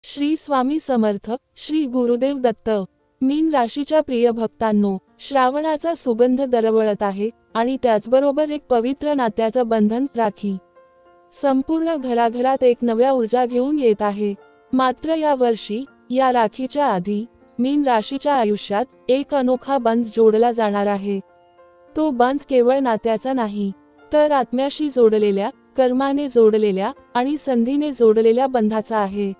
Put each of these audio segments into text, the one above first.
श्री स्वामी समर्थ. श्री गुरुदेव दत्त. मीन राशीच्या प्रिय भक्तांनो, श्रावणाचा सुगंध दरवळत आहे आणि त्याचबरोबर एक पवित्र नात्याचं बंधन, राखी, संपूर्ण घराघरात एक नव्या ऊर्जा घेऊन येत आहे. मात्र या वर्षी या राखीच्या आधी मीन राशीच्या आयुष्यात एक अनोखा बंध जोडला जाणार आहे. तो बंध केवळ नात्याचा नाही, तर आत्म्याशी जोडलेल्या, कर्माने जोडलेल्या आणि संधीने जोडलेल्या बंधाचा आहे.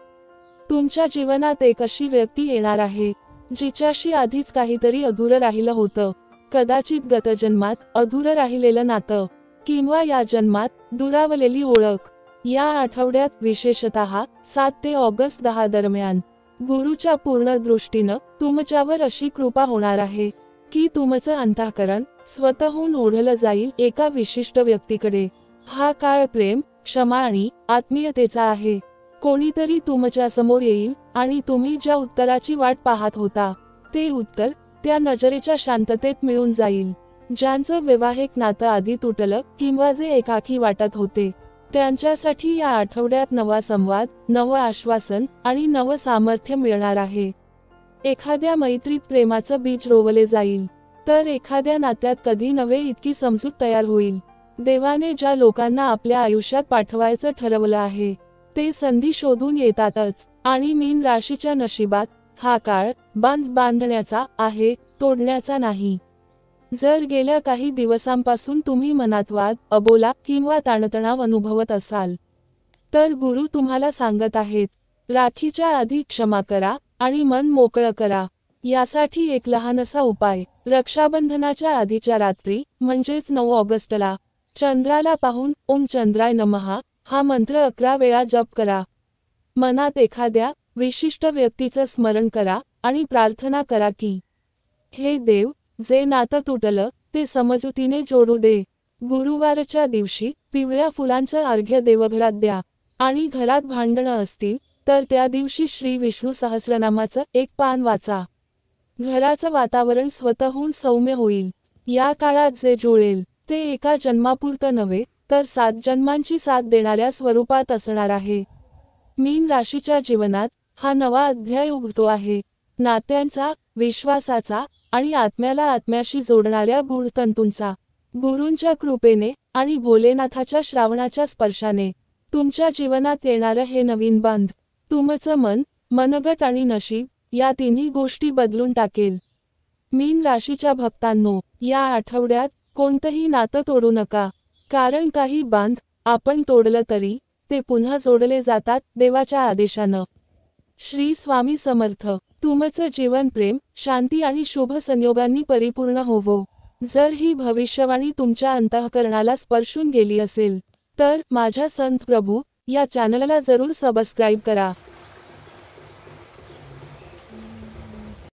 तुमच्या जीवनात एक अशी व्यक्ती येणार आहे जिच्याशी आधीच काहीतरी अधुरं राहिलं होतं. कदाचित गतजन्मात अधुरं राहिलेलं नातं, किंवा या जन्मात दुरावलेली ओळख. या आठवड्यात विशेषतः 7 ते ऑगस्ट 10 दरम्यान गुरुच्या पूर्ण दृष्टीनं तुमच्यावर अशी कृपा होणार आहे की तुमचं अंतःकरण स्वतःहून ओढलं जाईल एका विशिष्ट व्यक्तीकडे. हा काळ प्रेम, क्षमा आणि आत्मीयतेचा आहे. कोणीतरी तुमच्या समोर येईल आणि तुम्ही ज्या उत्तराची वाट पाहत होता ते उत्तर त्या नजरेच्या शांततेत मिळून जाईल. ज्यांचं वैवाहिक नातं आधी तुटलं किंवा जे एकाकी वाटत होते, त्यांच्यासाठी या आठवड्यात नवा संवाद, नवं आश्वासन आणि नवं सामर्थ्य मिळणार आहे. एखाद्या मैत्रीत प्रेमाचं बीज रोवले जाईल, तर एखाद्या नात्यात कधी नव्हे इतकी समजूत तयार होईल. देवाने ज्या लोकांना आपल्या आयुष्यात पाठवायचं ठरवलं आहे ते संधी शोधून येतातच. आणि मीन राशीच्या नशिबात हा काळ बंध बांधण्याचा आहे, तोडण्याचा नाही. जर गेल्या काही दिवसांपासून तुम्ही मनात वाद, अबोला किंवा ताणतणाव अनुभवत असाल, तर गुरु तुम्हाला सांगत आहेत, राखीच्या आधी क्षमा करा आणि मन मोकळं करा. यासाठी एक लहानसा उपाय: रक्षाबंधनाच्या आधीच्या रात्री म्हणजेच 9 ऑगस्टला चंद्राला पाहून ओम चंद्राय नमः हा मंत्र 11 वेळा जप करा. मनात एखाद्या विशिष्ट व्यक्तीचं स्मरण करा आणि प्रार्थना करा की, हे देव, जे नातं तुटलं ते समजुतीने जोडू दे. गुरुवारच्या दिवशी पिवळ्या फुलांचं अर्घ्य देवघरात द्या आणि घरात भांडणं असतील तर त्या दिवशी श्री विष्णू सहस्रनामाचं एक पान वाचा. घराचं वातावरण स्वतःहून सौम्य होईल. या काळात जे जुळेल ते एका जन्मापुरतं नव्हे, तर 7 जन्मांची साथ देणाऱ्या स्वरूपात असणार आहे. मीन राशीच्या जीवनात हा नवा अध्याय उघडतो आहे. नात्यांचा, विश्वासाचा आणि आत्म्याला आत्म्याशी जोडणाऱ्या गूढतंतूंचा. गुरूंच्या कृपेने आणि भोलेनाथाच्या श्रावणाच्या स्पर्शाने तुमच्या जीवनात येणारं हे नवीन बंध तुमचं मन, मनगट आणि नशीब या तिन्ही गोष्टी बदलून टाकेल. मीन राशीच्या भक्तांनो, या आठवड्यात कोणतंही नातं तोडू नका, कारण काही बांध आपण तोडलं तरी ते पुन्हा जोडले जातात देवाच्या आदेशानं. श्री स्वामी समर्थ. तुमचं जीवन प्रेम, शांती आणि शुभ संयोगांनी परिपूर्ण होवो. जर ही भविष्यवाणी तुमच्या अंतःकरणाला स्पर्शून गेली असेल तर माझ्या संत प्रभू या चॅनलला जरूर सबस्क्राईब करा.